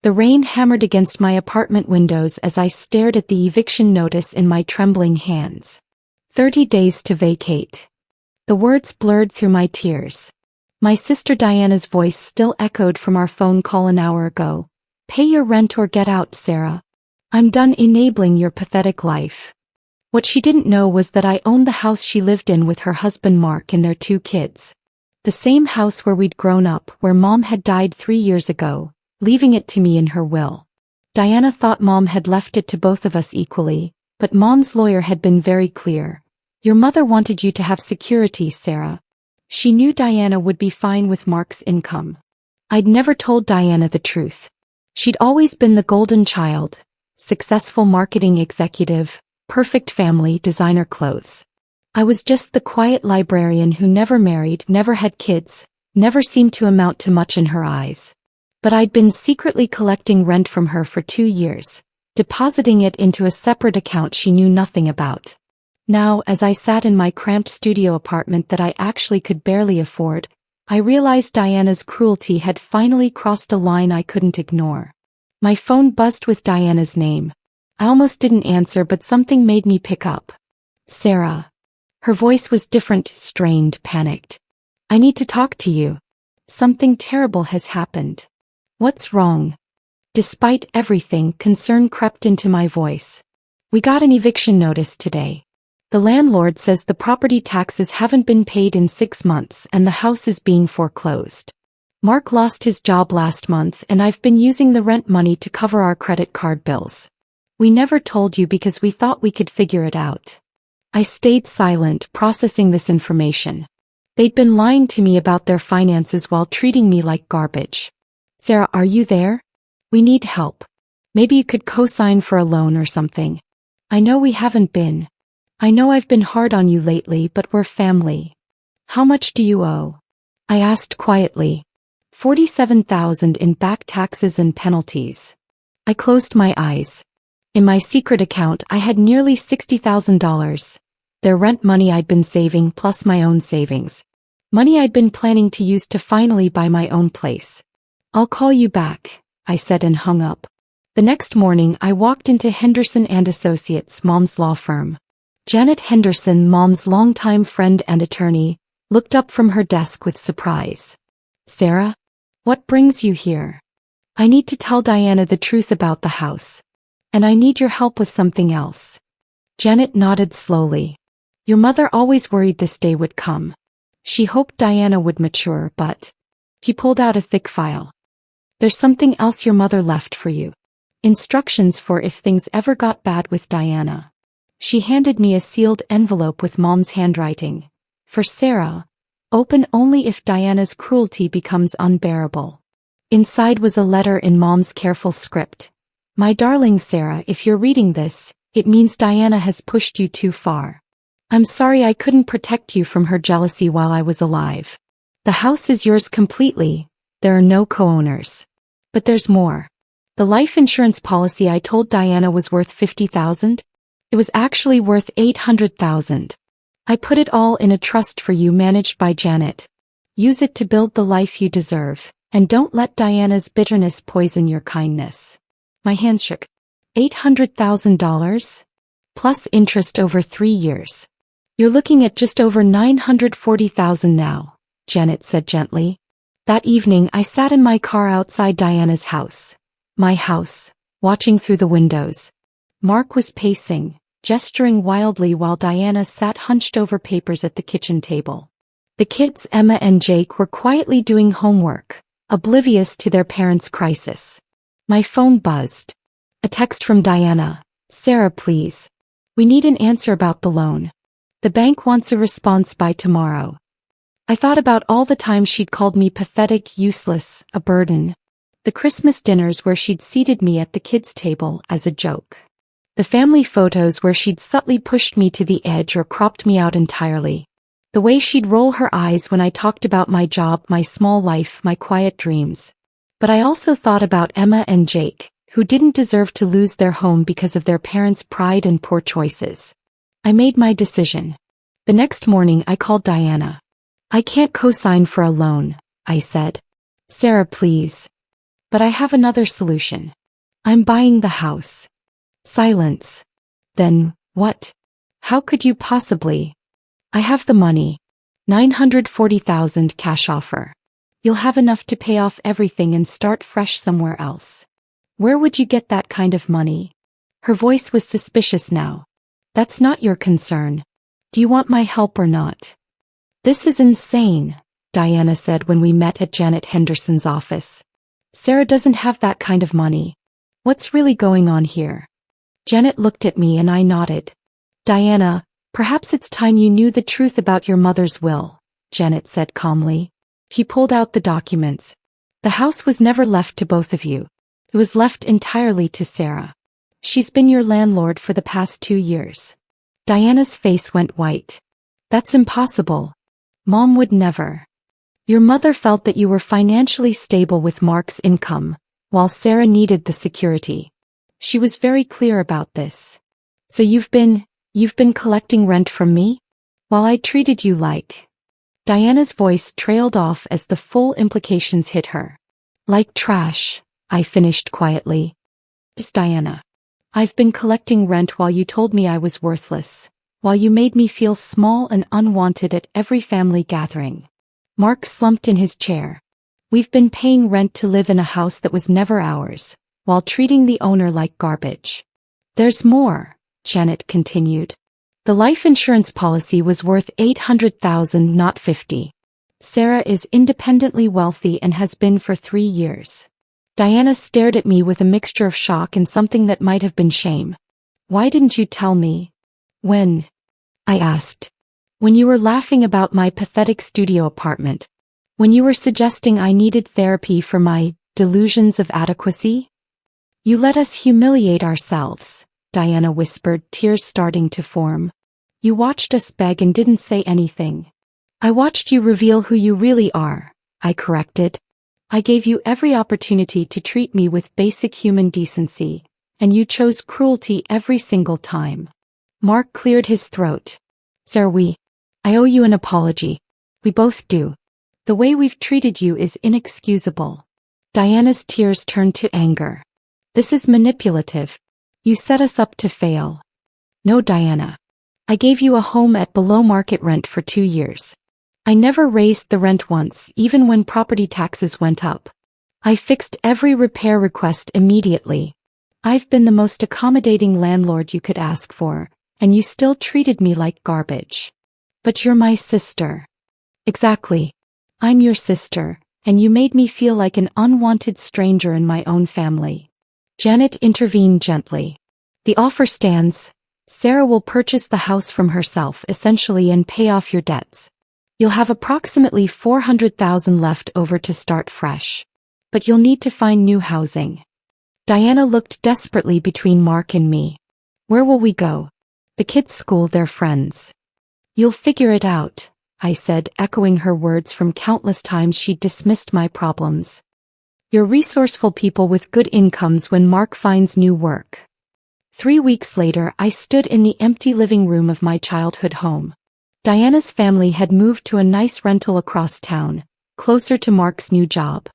The rain hammered against my apartment windows as I stared at the eviction notice in my trembling hands. 30 days to vacate. The words blurred through my tears. My sister Diana's voice still echoed from our phone call an hour ago. Pay your rent or get out, Sarah. I'm done enabling your pathetic life. What she didn't know was that I owned the house she lived in with her husband Mark and their 2 kids. The same house where we'd grown up, where Mom had died 3 years ago, leaving it to me in her will. Diana thought Mom had left it to both of us equally, but Mom's lawyer had been very clear. Your mother wanted you to have security, Sarah. She knew Diana would be fine with Mark's income. I'd never told Diana the truth. She'd always been the golden child, successful marketing executive, perfect family, designer clothes. I was just the quiet librarian who never married, never had kids, never seemed to amount to much in her eyes. But I'd been secretly collecting rent from her for 2 years, depositing it into a separate account she knew nothing about. Now, as I sat in my cramped studio apartment that I actually could barely afford, I realized Diana's cruelty had finally crossed a line I couldn't ignore. My phone buzzed with Diana's name. I almost didn't answer, but something made me pick up. Sarah. Her voice was different, strained, panicked. I need to talk to you. Something terrible has happened. What's wrong? Despite everything, concern crept into my voice. We got an eviction notice today. The landlord says the property taxes haven't been paid in 6 months and the house is being foreclosed. Mark lost his job last month and I've been using the rent money to cover our credit card bills. We never told you because we thought we could figure it out. I stayed silent, processing this information. They'd been lying to me about their finances while treating me like garbage. Sarah, are you there? We need help. Maybe you could co-sign for a loan or something. I know we haven't been. I know I've been hard on you lately, but we're family. How much do you owe? I asked quietly. $47,000 in back taxes and penalties. I closed my eyes. In my secret account I had nearly $60,000. Their rent money I'd been saving plus my own savings. Money I'd been planning to use to finally buy my own place. I'll call you back, I said and hung up. The next morning I walked into Henderson & Associates, Mom's law firm. Janet Henderson, Mom's longtime friend and attorney, looked up from her desk with surprise. Sarah? What brings you here? I need to tell Diana the truth about the house. And I need your help with something else. Janet nodded slowly. Your mother always worried this day would come. She hoped Diana would mature, but... He pulled out a thick file. There's something else your mother left for you. Instructions for if things ever got bad with Diana. She handed me a sealed envelope with Mom's handwriting. For Sarah. Open only if Diana's cruelty becomes unbearable. Inside was a letter in Mom's careful script. My darling Sarah, if you're reading this, it means Diana has pushed you too far. I'm sorry I couldn't protect you from her jealousy while I was alive. The house is yours completely. There are no co-owners. But there's more. The life insurance policy I told Diana was worth $50,000. It was actually worth $800,000. I put it all in a trust for you managed by Janet. Use it to build the life you deserve, and don't let Diana's bitterness poison your kindness. My hands shook. $800,000? Plus interest over 3 years. You're looking at just over $940,000 now, Janet said gently. That evening I sat in my car outside Diana's house. My house, watching through the windows. Mark was pacing, gesturing wildly while Diana sat hunched over papers at the kitchen table. The kids, Emma and Jake, were quietly doing homework, oblivious to their parents' crisis. My phone buzzed. A text from Diana. Sarah, please. We need an answer about the loan. The bank wants a response by tomorrow. I thought about all the times she'd called me pathetic, useless, a burden. The Christmas dinners where she'd seated me at the kids' table as a joke. The family photos where she'd subtly pushed me to the edge or cropped me out entirely. The way she'd roll her eyes when I talked about my job, my small life, my quiet dreams. But I also thought about Emma and Jake, who didn't deserve to lose their home because of their parents' pride and poor choices. I made my decision. The next morning I called Diana. I can't co-sign for a loan, I said. Sarah, please. But I have another solution. I'm buying the house. Silence. Then, what? How could you possibly? I have the money. 940,000 cash offer. You'll have enough to pay off everything and start fresh somewhere else. Where would you get that kind of money? Her voice was suspicious now. That's not your concern. Do you want my help or not? This is insane, Diana said when we met at Janet Henderson's office. Sarah doesn't have that kind of money. What's really going on here? Janet looked at me and I nodded. Diana, perhaps it's time you knew the truth about your mother's will, Janet said calmly. He pulled out the documents. The house was never left to both of you. It was left entirely to Sarah. She's been your landlord for the past 2 years. Diana's face went white. That's impossible. Mom would never. Your mother felt that you were financially stable with Mark's income, while Sarah needed the security. She was very clear about this. So you've been collecting rent from me? While I treated you like... Diana's voice trailed off as the full implications hit her. Like trash, I finished quietly. Yes, Diana. I've been collecting rent while you told me I was worthless, while you made me feel small and unwanted at every family gathering. Mark slumped in his chair. We've been paying rent to live in a house that was never ours, while treating the owner like garbage. There's more, Janet continued. The life insurance policy was worth $800,000, not $50,000. Sarah is independently wealthy and has been for 3 years. Diana stared at me with a mixture of shock and something that might have been shame. Why didn't you tell me? When? I asked. When you were laughing about my pathetic studio apartment. When you were suggesting I needed therapy for my delusions of adequacy? You let us humiliate ourselves, Diana whispered, tears starting to form. You watched us beg and didn't say anything. I watched you reveal who you really are, I corrected. I gave you every opportunity to treat me with basic human decency, and you chose cruelty every single time. Mark cleared his throat. Sarah, I owe you an apology. We both do. The way we've treated you is inexcusable. Diana's tears turned to anger. This is manipulative. You set us up to fail. No, Diana. I gave you a home at below market rent for 2 years. I never raised the rent once, even when property taxes went up. I fixed every repair request immediately. I've been the most accommodating landlord you could ask for, and you still treated me like garbage. But you're my sister. Exactly. I'm your sister, and you made me feel like an unwanted stranger in my own family. Janet intervened gently. The offer stands. Sarah will purchase the house from herself essentially and pay off your debts. You'll have approximately $400,000 left over to start fresh. But you'll need to find new housing. Diana looked desperately between Mark and me. Where will we go? The kids' school, their friends. You'll figure it out, I said, echoing her words from countless times she'd dismissed my problems. You're resourceful people with good incomes when Mark finds new work. 3 weeks later, I stood in the empty living room of my childhood home. Diana's family had moved to a nice rental across town, closer to Mark's new job.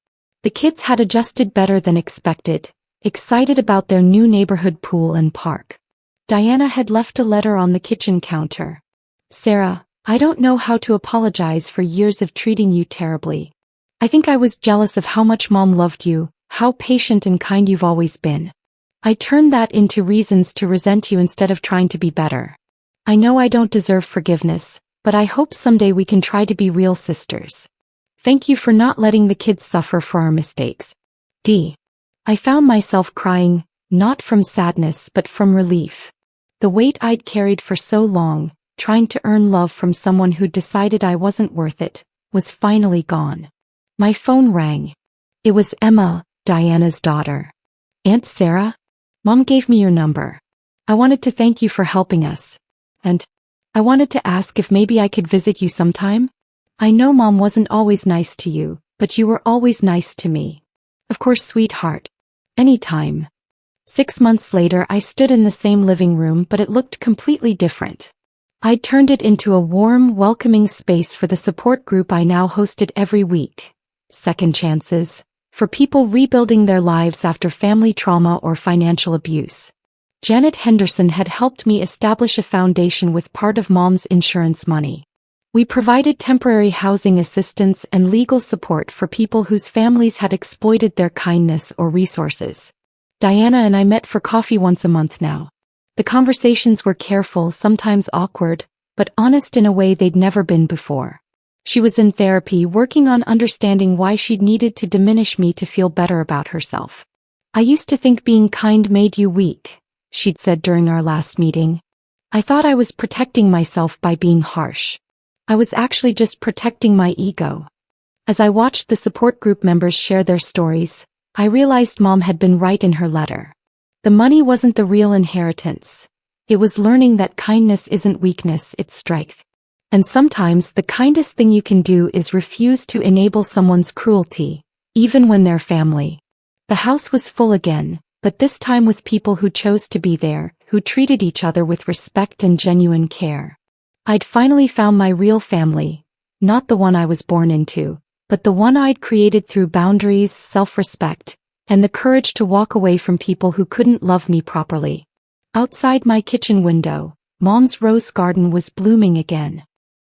The kids had adjusted better than expected, excited about their new neighborhood pool and park. Diana had left a letter on the kitchen counter. Sarah, I don't know how to apologize for years of treating you terribly. I think I was jealous of how much Mom loved you, how patient and kind you've always been. I turned that into reasons to resent you instead of trying to be better. I know I don't deserve forgiveness, but I hope someday we can try to be real sisters. Thank you for not letting the kids suffer for our mistakes. I found myself crying, not from sadness but from relief. The weight I'd carried for so long, trying to earn love from someone who'd decided I wasn't worth it, was finally gone. My phone rang. It was Emma, Diana's daughter. Aunt Sarah? Mom gave me your number. I wanted to thank you for helping us. And I wanted to ask if maybe I could visit you sometime. I know Mom wasn't always nice to you, but you were always nice to me. Of course, sweetheart. Anytime. 6 months later, I stood in the same living room, but it looked completely different. I'd turned it into a warm, welcoming space for the support group I now hosted every week. Second chances, for people rebuilding their lives after family trauma or financial abuse. Janet Henderson had helped me establish a foundation with part of Mom's insurance money. We provided temporary housing assistance and legal support for people whose families had exploited their kindness or resources. Diana and I met for coffee once a month now. The conversations were careful, sometimes awkward, but honest in a way they'd never been before. She was in therapy, working on understanding why she'd needed to diminish me to feel better about herself. "I used to think being kind made you weak," she'd said during our last meeting. "I thought I was protecting myself by being harsh. I was actually just protecting my ego." As I watched the support group members share their stories, I realized Mom had been right in her letter. The money wasn't the real inheritance. It was learning that kindness isn't weakness, it's strength. And sometimes the kindest thing you can do is refuse to enable someone's cruelty, even when they're family. The house was full again, but this time with people who chose to be there, who treated each other with respect and genuine care. I'd finally found my real family, not the one I was born into, but the one I'd created through boundaries, self-respect, and the courage to walk away from people who couldn't love me properly. Outside my kitchen window, Mom's rose garden was blooming again.